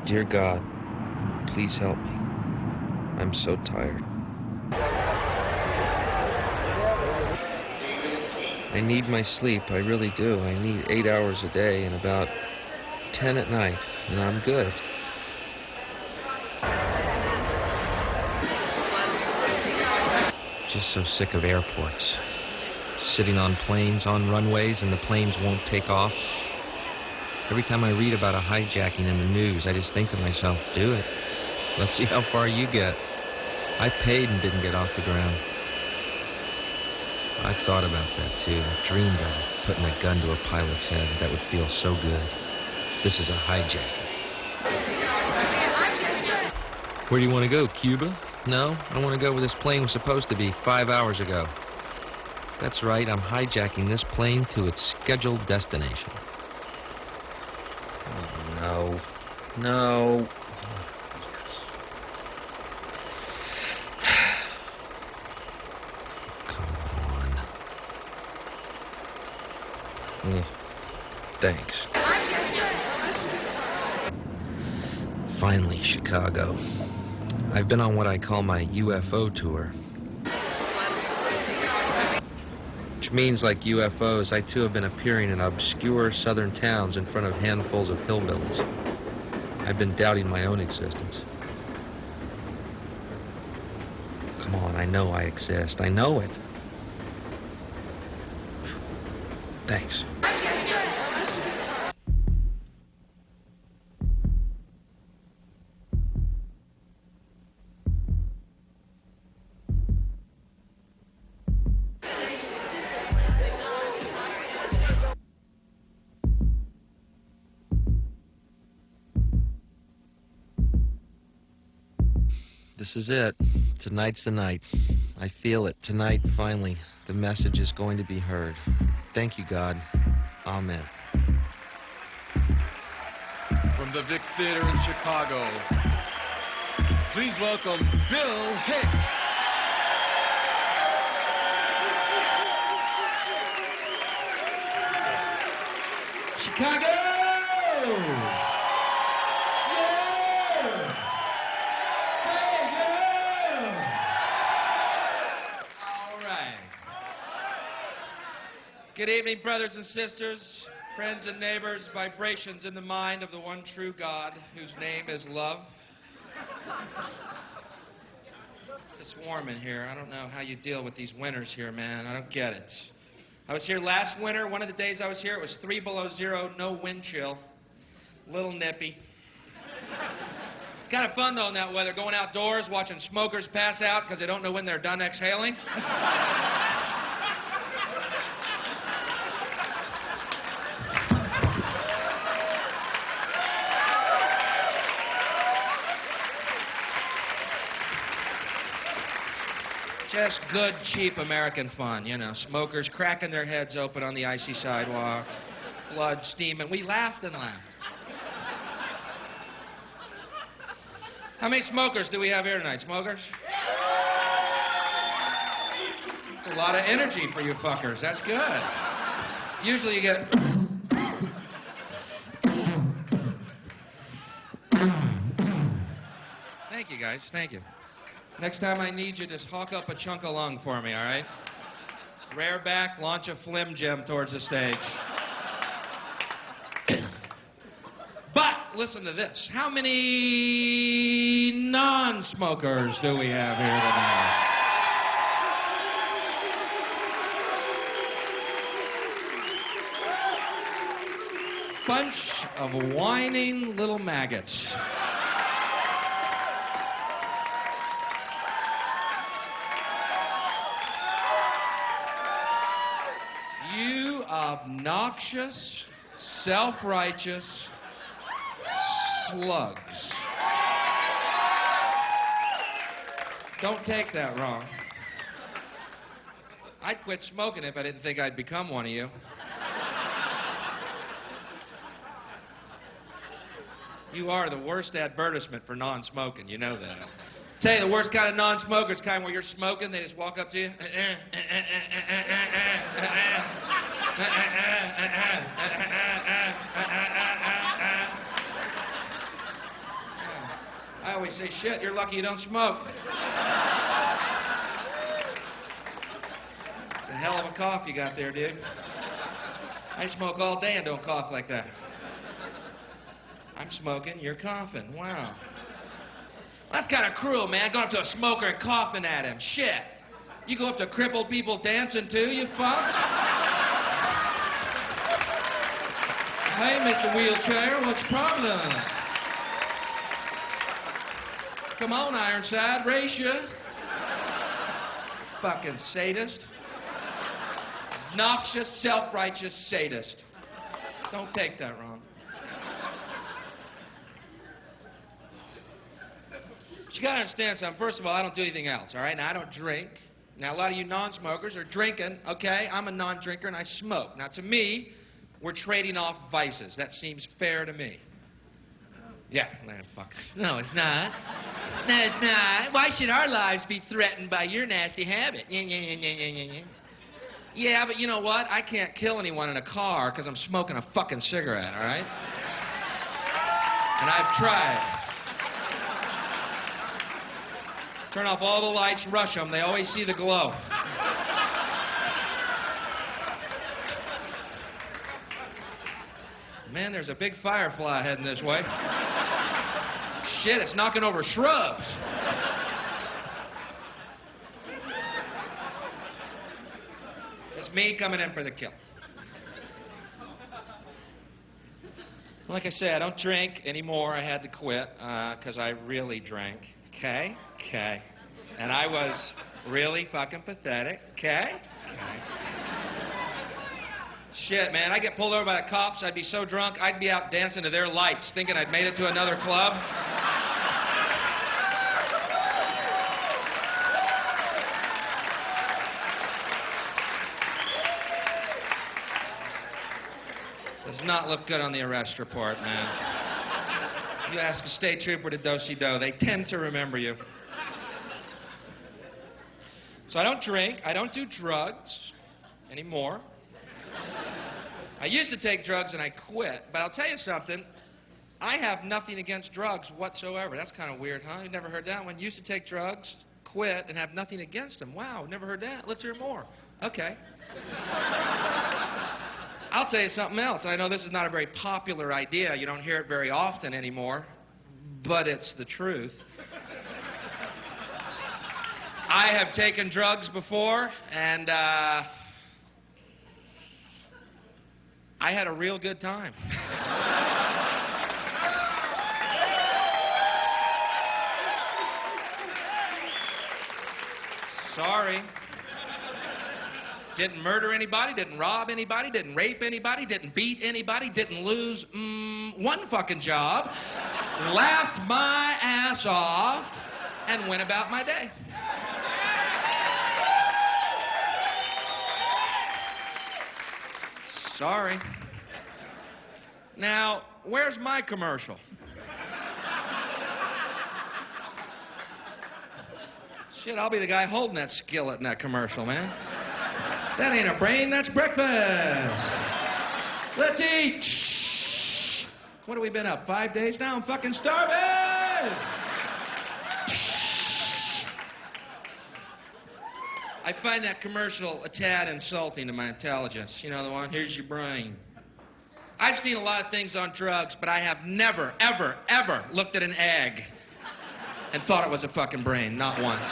Dear God, please help me. I'm so tired. I need my sleep, I really do. I need 8 hours a day and about 10 at night, and I'm good. Just so sick of airports. Sitting on planes, on runways, and the planes won't take off. Every time I read about a hijacking in the news, I just think to myself, do it. Let's see how far you get. I paid and didn't get off the ground. I've thought about that, too. Dreamed of it, putting a gun to a pilot's head. That would feel so good. This is a hijacking. Where do you want to go, Cuba? No, I want to go where this plane was supposed to be 5 hours ago. That's right, I'm hijacking this plane to its scheduled destination. Oh, no. No. Come on. Thanks. Finally, Chicago. I've been on what I call my UFO tour. Which means, like UFOs, I too have been appearing in obscure southern towns in front of handfuls of hillbillies. I've been doubting my own existence. Come on, I know I exist. I know it. Thanks. This is it. Tonight's the night. I feel it. Tonight, finally, the message is going to be heard. Thank you, God. Amen. From the Vic Theater in Chicago, please welcome Bill Hicks. Chicago! Good evening, brothers and sisters, friends and neighbors, vibrations in the mind of the one true God, whose name is love. It's warm in here. I don't know how you deal with these winters here, man. I don't get it. I was here last winter. One of the days I was here, it was 3 below zero, no wind chill. Little nippy. It's kind of fun, though, in that weather, going outdoors, watching smokers pass out because they don't know when they're done exhaling. Just good, cheap American fun, you know. Smokers cracking their heads open on the icy sidewalk, blood steaming. We laughed and laughed. How many smokers do we have here tonight? Smokers? It's a lot of energy for you fuckers. That's good. Usually you get... Thank you, guys. Thank you. Next time I need you, just hawk up a chunk of lung for me, all right? Rear back, launch a flim gem towards the stage. But, listen to this. How many non-smokers do we have here tonight? Bunch of whining little maggots. Obnoxious, self-righteous slugs. Don't take that wrong. I'd quit smoking if I didn't think I'd become one of you. You are the worst advertisement for non-smoking, you know that. Tell you, the worst kind of non-smoker is kind where you're smoking, they just walk up to you. always say, shit, you're lucky you don't smoke. It's a hell of a cough you got there, dude. I smoke all day and don't cough like that. I'm smoking, you're coughing. Wow. That's kind of cruel, man. Going up to a smoker and coughing at him. Shit. You go up to crippled people dancing too, you fucks? Hey, Mr. Wheelchair, what's the problem? Come on, Ironside, race ya. Fucking sadist. Noxious, self-righteous sadist. Don't take that wrong. But you gotta understand something. First of all, I don't do anything else, all right? Now, I don't drink. Now, a lot of you non-smokers are drinking, okay? I'm a non-drinker and I smoke. Now, to me, we're trading off vices. That seems fair to me. Yeah, fuck. No, it's not. No, it's not. Why should our lives be threatened by your nasty habit? Yeah, but you know what? I can't kill anyone in a car because I'm smoking a fucking cigarette, all right? And I've tried. Turn off all the lights, rush them. They always see the glow. Man, there's a big firefly heading this way. Shit, it's knocking over shrubs. It's me coming in for the kill. Like I said, I don't drink anymore. I had to quit because I really drank. Okay? Okay. And I was really fucking pathetic. Okay? Okay. Shit, man, I get pulled over by the cops. I'd be so drunk, I'd be out dancing to their lights, thinking I'd made it to another club. Does not look good on the arrest report, man. You ask a state trooper to do-si-do, they tend to remember you. So I don't drink, I don't do drugs anymore. I used to take drugs and I quit, but I'll tell you something, I have nothing against drugs whatsoever. That's kind of weird, huh? You've never heard that one? Used to take drugs, quit, and have nothing against them. Wow, never heard that. Let's hear more. Okay. I'll tell you something else. I know this is not a very popular idea. You don't hear it very often anymore, but it's the truth. I have taken drugs before, and I had a real good time. Sorry. Didn't murder anybody, didn't rob anybody, didn't rape anybody, didn't beat anybody, didn't lose one fucking job, laughed my ass off, and went about my day. Sorry. Now, where's my commercial? Shit, I'll be the guy holding that skillet in that commercial, man. That ain't a brain, that's breakfast. Let's eat. Shh. What have we been up, 5 days now? I'm fucking starving. I find that commercial a tad insulting to my intelligence. You know the one, here's your brain. I've seen a lot of things on drugs, but I have never, ever, ever looked at an egg and thought it was a fucking brain, not once.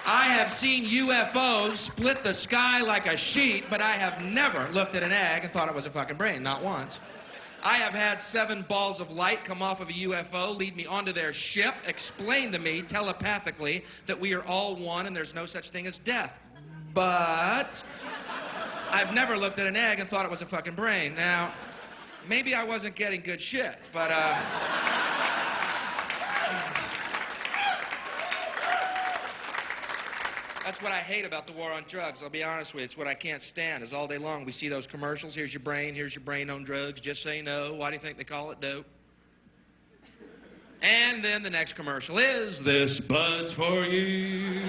I have seen UFOs split the sky like a sheet, but I have never looked at an egg and thought it was a fucking brain, not once. I have had 7 balls of light come off of a UFO, lead me onto their ship, explain to me telepathically that we are all one and there's no such thing as death. But I've never looked at an egg and thought it was a fucking brain. Now, maybe I wasn't getting good shit, but that's what I hate about the war on drugs. I'll be honest with you. It's what I can't stand is all day long we see those commercials. Here's your brain on drugs. Just say no. Why do you think they call it dope? And then the next commercial is this bud's for you.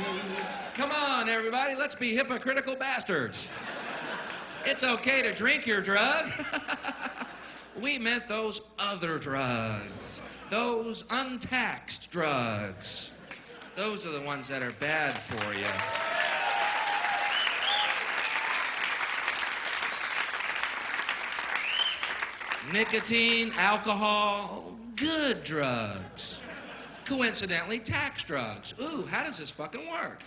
Come on, everybody. Let's be hypocritical bastards. It's okay to drink your drug. We meant those other drugs. Those those untaxed drugs. Those are the ones that are bad for you. Nicotine, alcohol, good drugs. Coincidentally, tax drugs. Ooh, how does this fucking work?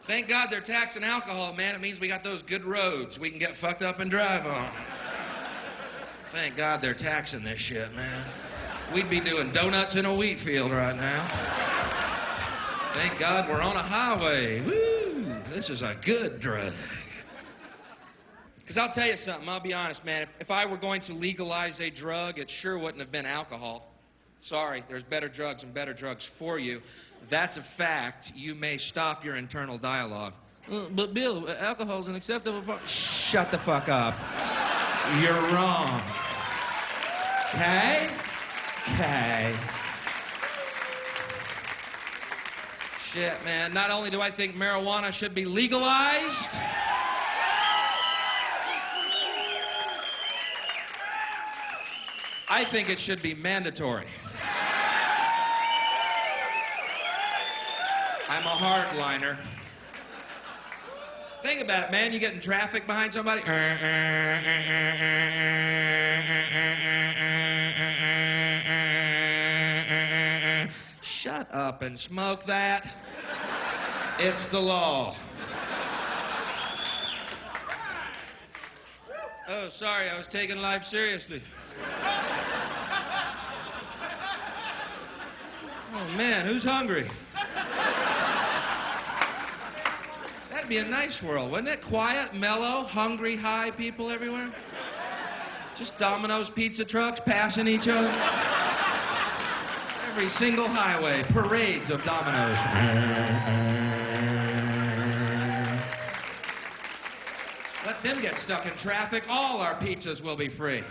Thank God they're taxing alcohol, man. It means we got those good roads we can get fucked up and drive on. Thank God they're taxing this shit, man. We'd be doing donuts in a wheat field right now. Thank God we're on a highway. Woo! This is a good drug. Because I'll tell you something, I'll be honest, man. If I were going to legalize a drug, it sure wouldn't have been alcohol. Sorry, there's better drugs and better drugs for you. That's a fact. You may stop your internal dialogue. But Bill, alcohol's an acceptable form. Shut the fuck up. You're wrong. Okay? Okay. Shit, man. Not only do I think marijuana should be legalized, I think it should be mandatory. I'm a hardliner. Think about it, man. You get in traffic behind somebody. Shut up and smoke that. It's the law. Oh, sorry, I was taking life seriously. Oh, man, who's hungry? That'd be a nice world, wouldn't it? Quiet, mellow, hungry, high people everywhere. Just Domino's pizza trucks passing each other. Every single highway, parades of Domino's. Let them get stuck in traffic. All our pizzas will be free.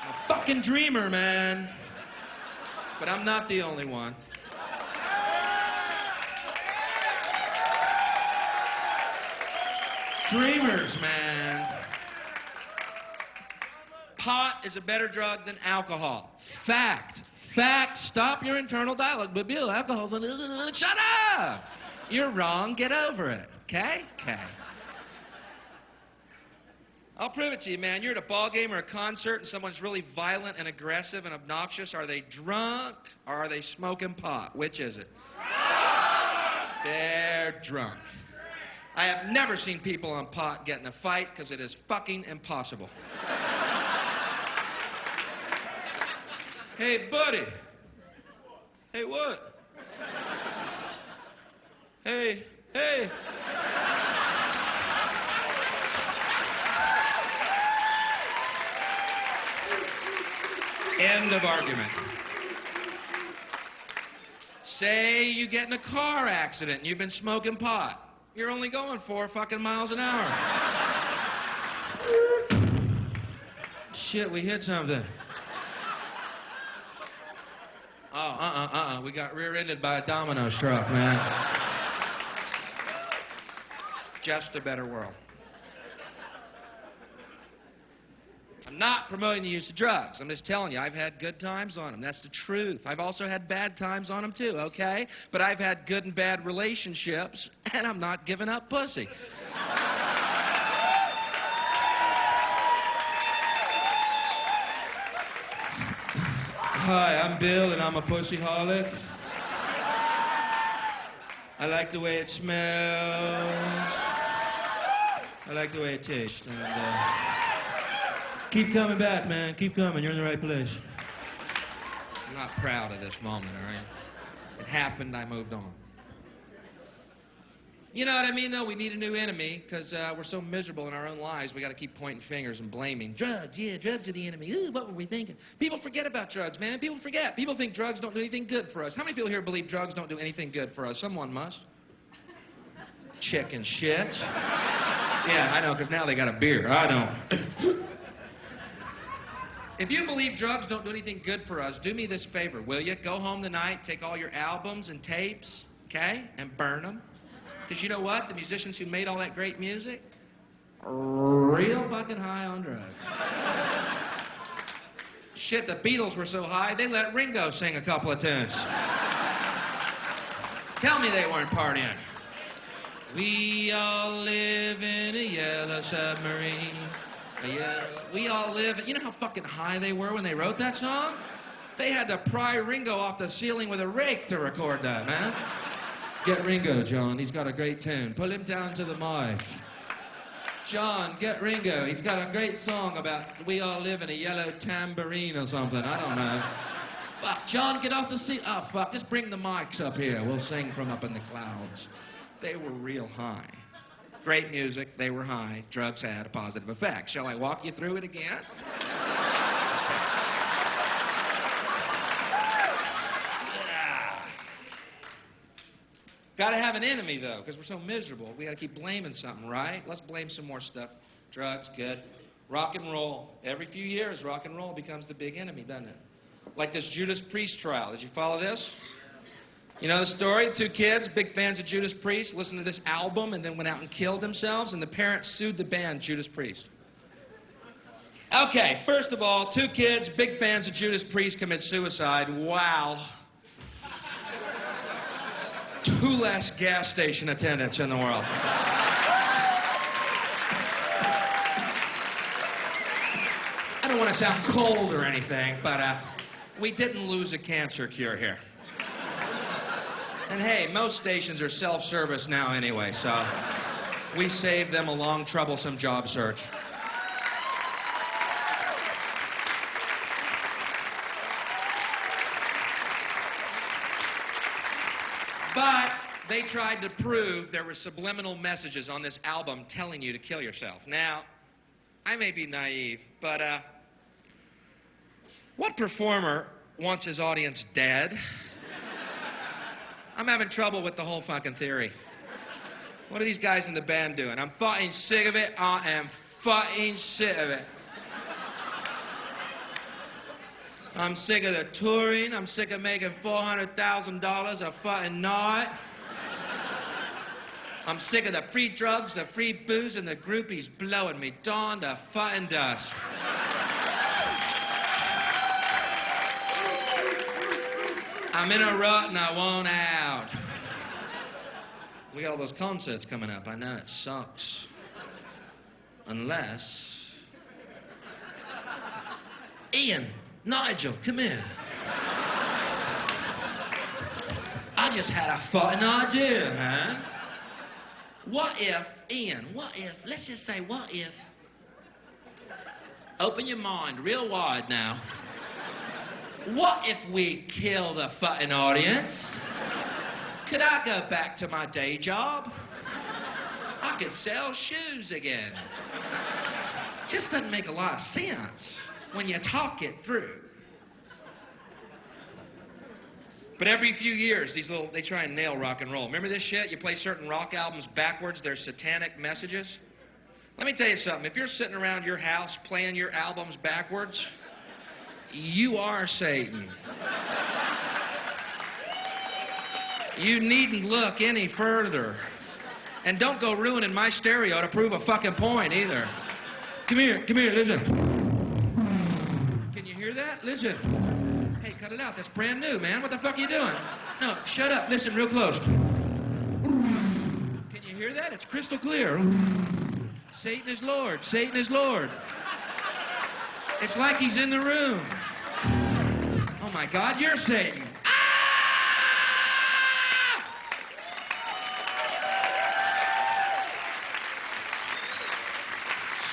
I'm a fucking dreamer, man. But I'm not the only one. Dreamers, man. Pot is a better drug than alcohol. Fact. Fact. Stop your internal dialogue. But Bill, alcohol's... Shut up! You're wrong. Get over it. Okay? Okay. I'll prove it to you, man. You're at a ball game or a concert and someone's really violent and aggressive and obnoxious. Are they drunk or are they smoking pot? Which is it? They're drunk. I have never seen people on pot get in a fight because it is fucking impossible. Hey, buddy. Hey, what? Hey, hey. End of argument. Say you get in a car accident and you've been smoking pot. You're only going 4 fucking miles an hour. Shit, we hit something. Oh, we got rear-ended by a Domino's truck, man. Just a better world. I'm not promoting the use of drugs. I'm just telling you, I've had good times on them. That's the truth. I've also had bad times on them, too, okay? But I've had good and bad relationships, and I'm not giving up pussy. Hi, I'm Bill, and I'm a pussyholic. I like the way it smells. I like the way it tastes. And, keep coming back, man. Keep coming. You're in the right place. I'm not proud of this moment, all right? It happened. I moved on. You know what I mean, though? We need a new enemy because we're so miserable in our own lives. We got to keep pointing fingers and blaming. Drugs, yeah, drugs are the enemy. Ooh, what were we thinking? People forget about drugs, man. People forget. People think drugs don't do anything good for us. How many people here believe drugs don't do anything good for us? Someone must. Chicken shit. Yeah, I know, because now they got a beer. I don't. If you believe drugs don't do anything good for us, do me this favor, will you? Go home tonight, take all your albums and tapes, okay, and burn them. Because you know what? The musicians who made all that great music, real fucking high on drugs. Shit, the Beatles were so high, they let Ringo sing a couple of tunes. Tell me they weren't partying. We all live in a yellow submarine. We all live... You know how fucking high they were when they wrote that song? They had to pry Ringo off the ceiling with a rake to record that, man. Get Ringo, John. He's got a great tune. Pull him down to the mic. John, get Ringo. He's got a great song about we all live in a yellow tambourine or something. I don't know. Fuck, John, get off the seat. Oh, fuck, just bring the mics up here. We'll sing from up in the clouds. They were real high. Great music. They were high. Drugs had a positive effect. Shall I walk you through it again? Gotta have an enemy, though, because we're so miserable. We gotta keep blaming something, right? Let's blame some more stuff. Drugs, good. Rock and roll. Every few years, rock and roll becomes the big enemy, doesn't it? Like this Judas Priest trial. Did you follow this? You know the story? Two kids, big fans of Judas Priest, listened to this album and then went out and killed themselves, and the parents sued the band Judas Priest. Okay, first of all, two kids, big fans of Judas Priest, commit suicide. Wow. Two less gas station attendants in the world. I don't want to sound cold or anything, but we didn't lose a cancer cure here. And hey, most stations are self-service now anyway, so we saved them a long, troublesome job search. But they tried to prove there were subliminal messages on this album telling you to kill yourself. Now, I may be naive, but what performer wants his audience dead? I'm having trouble with the whole fucking theory. What are these guys in the band doing? I'm fucking sick of it. I am fucking sick of it. I'm sick of the touring. I'm sick of making $400,000 a fucking night. I'm sick of the free drugs, the free booze, and the groupies blowing me dawn to fucking dust. I'm in a rut and I want out. We got all those concerts coming up. I know it sucks. Unless... Ian, Nigel, come here. I just had a fucking idea, man. What if, Ian, let's just say, what if... Open your mind real wide now. What if we kill the fucking audience? Could I go back to my day job? I could sell shoes again. Just doesn't make a lot of sense when you talk it through. But every few years, they try and nail rock and roll. Remember this shit? You play certain rock albums backwards, they're satanic messages. Let me tell you something. If you're sitting around your house playing your albums backwards, you are Satan. You needn't look any further. And don't go ruining my stereo to prove a fucking point either. Come here, listen. Can you hear that? Listen. Hey, cut it out. That's brand new, man. What the fuck are you doing? No, shut up. Listen real close. Can you hear that? It's crystal clear. Satan is Lord. Satan is Lord. It's like he's in the room. Oh my God, you're Satan.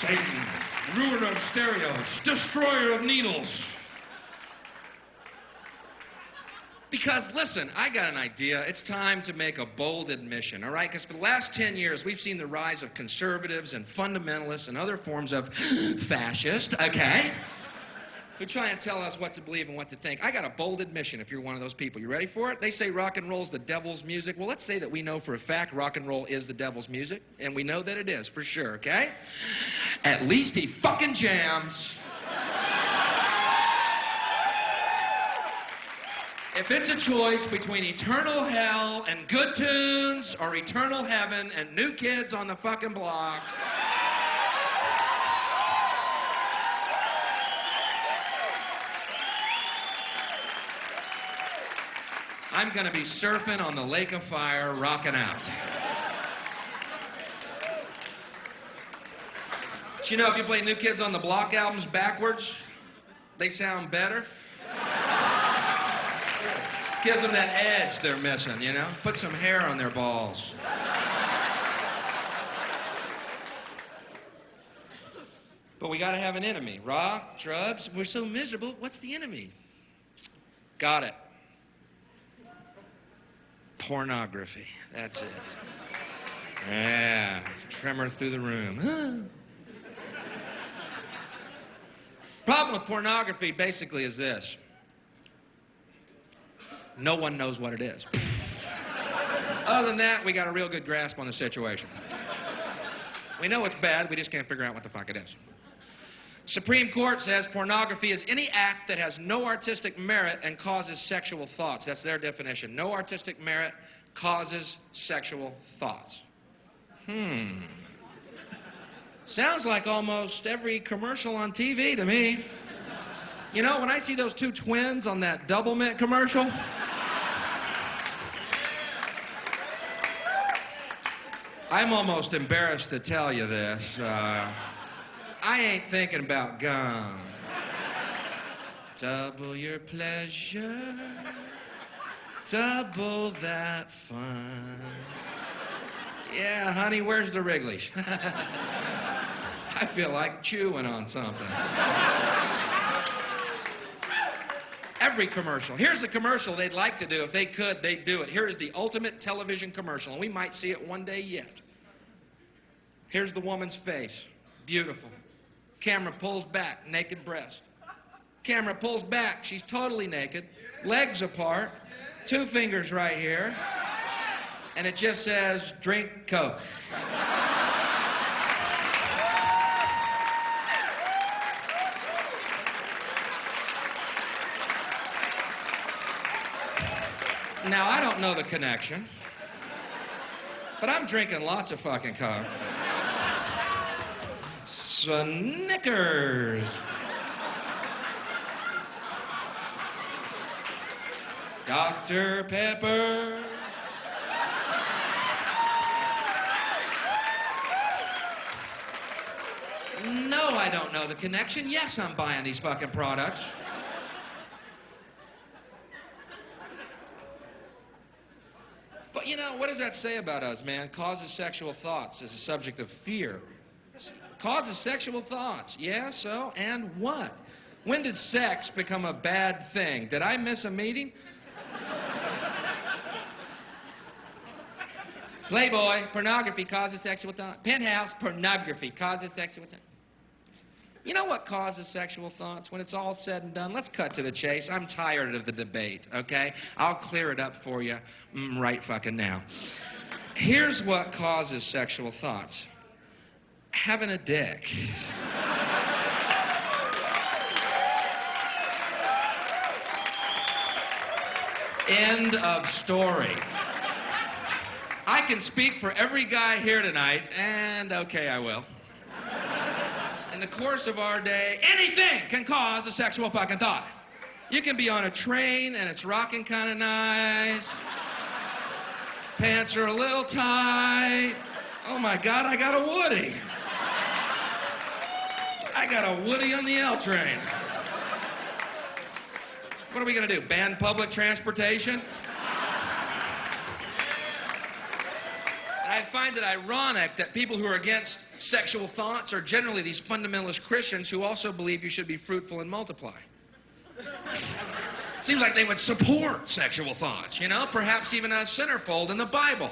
Satan, ruiner of stereos, destroyer of needles. Because, listen, I got an idea. It's time to make a bold admission, all right? Because for the last 10 years, we've seen the rise of conservatives and fundamentalists and other forms of fascist, okay? Who try and tell us what to believe and what to think. I got a bold admission if you're one of those people. You ready for it? They say rock and roll's the devil's music. Well, let's say that we know for a fact rock and roll is the devil's music, and we know that it is, for sure, okay? At least he fucking jams. If it's a choice between eternal hell and good tunes or eternal heaven and new kids on the fucking block, I'm going to be surfing on the lake of fire, rocking out. But you know, if you play New Kids on the Block albums backwards, they sound better. Gives them that edge they're missing, you know? Put some hair on their balls. But we got to have an enemy. Rock, drugs, we're so miserable. What's the enemy? Got it. Pornography. That's it. Yeah. Tremor through the room. Problem with pornography basically is this. No one knows what it is. Other than that, we got a real good grasp on the situation. We know it's bad, we just can't figure out what the fuck it is. Supreme Court says pornography is any act that has no artistic merit and causes sexual thoughts. That's their definition. No artistic merit causes sexual thoughts. Sounds like almost every commercial on TV to me. You know, when I see those two twins on that Double Mint commercial, I'm almost embarrassed to tell you this. I ain't thinking about gum. Double your pleasure, double that fun. Yeah, honey, where's the Wrigley's? I feel like chewing on something. Every commercial. Here's the commercial they'd like to do. If they could, they'd do it. Here is the ultimate television commercial, and we might see it one day yet. Here's the woman's face. Beautiful. Camera pulls back, naked breast. Camera pulls back, she's totally naked, legs apart, two fingers right here, and it just says, drink Coke. Now, I don't know the connection, but I'm drinking lots of fucking Coke. Snickers. Dr. Pepper. No, I don't know the connection. Yes, I'm buying these fucking products. But you know, what does that say about us, man? Causes sexual thoughts is a subject of fear. Causes sexual thoughts. Yeah, so? And what? When did sex become a bad thing? Did I miss a meeting? Playboy, pornography causes sexual thoughts. Penthouse, pornography causes sexual thoughts. You know what causes sexual thoughts? When it's all said and done, let's cut to the chase. I'm tired of the debate, okay? I'll clear it up for you right fucking now. Here's what causes sexual thoughts. Having a dick. End of story. I can speak for every guy here tonight, and okay, I will. In the course of our day, anything can cause a sexual fucking thought. You can be on a train, and it's rocking kind of nice. Pants are a little tight. Oh my God, I got a Woody. I got a Woody on the L train. What are we gonna do, ban public transportation? I find it ironic that people who are against sexual thoughts are generally these fundamentalist Christians who also believe you should be fruitful and multiply. Seems like they would support sexual thoughts, you know, perhaps even a centerfold in the Bible.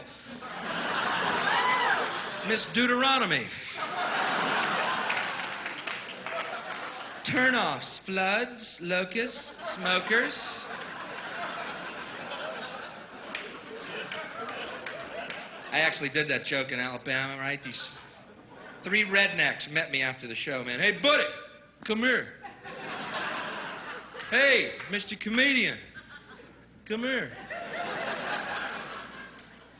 Miss Deuteronomy. Turnoffs, floods, locusts, smokers. I actually did that joke in Alabama, right? These three rednecks met me after the show, man. Hey, buddy, come here. Hey, Mr. Comedian, come here.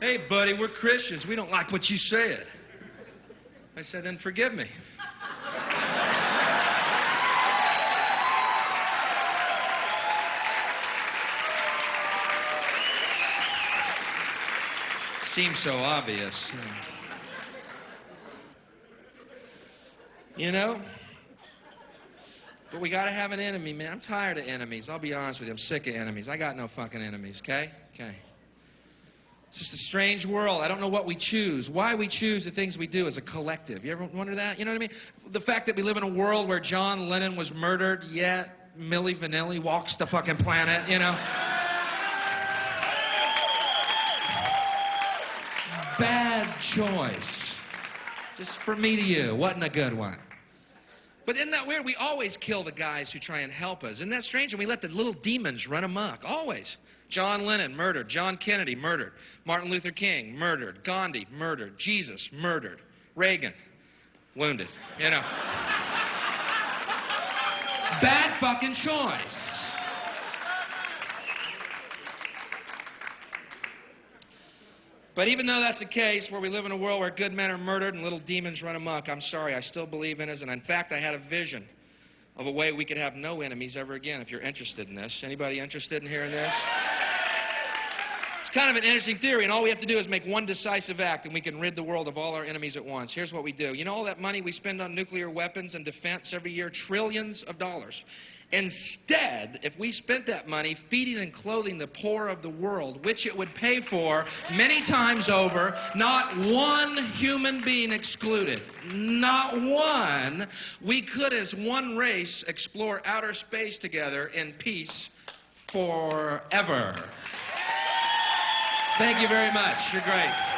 Hey, buddy, we're Christians. We don't like what you said. I said, then forgive me. seems so obvious. You know? But we gotta have an enemy, man. I'm tired of enemies. I'll be honest with you. I'm sick of enemies. I got no fucking enemies, okay? Okay. It's just a strange world. I don't know what we choose. Why we choose the things we do as a collective. You ever wonder that? You know what I mean? The fact that we live in a world where John Lennon was murdered, yet Milli Vanilli walks the fucking planet, you know? Bad choice. Just from me to you. Wasn't a good one. But isn't that weird? We always kill the guys who try and help us. Isn't that strange? And we let the little demons run amok. Always. John Lennon, murdered. John Kennedy, murdered. Martin Luther King, murdered. Gandhi, murdered. Jesus, murdered. Reagan, wounded. You know. Bad fucking choice. But even though that's the case, where we live in a world where good men are murdered and little demons run amok, I'm sorry, I still believe in us. And in fact, I had a vision of a way we could have no enemies ever again, if you're interested in this. Anybody interested in hearing this? It's kind of an interesting theory, and all we have to do is make one decisive act, and we can rid the world of all our enemies at once. Here's what we do. You know all that money we spend on nuclear weapons and defense every year? Trillions of dollars. Instead, if we spent that money feeding and clothing the poor of the world, which it would pay for many times over, not one human being excluded, not one, we could as one race explore outer space together in peace forever. Thank you very much. You're great.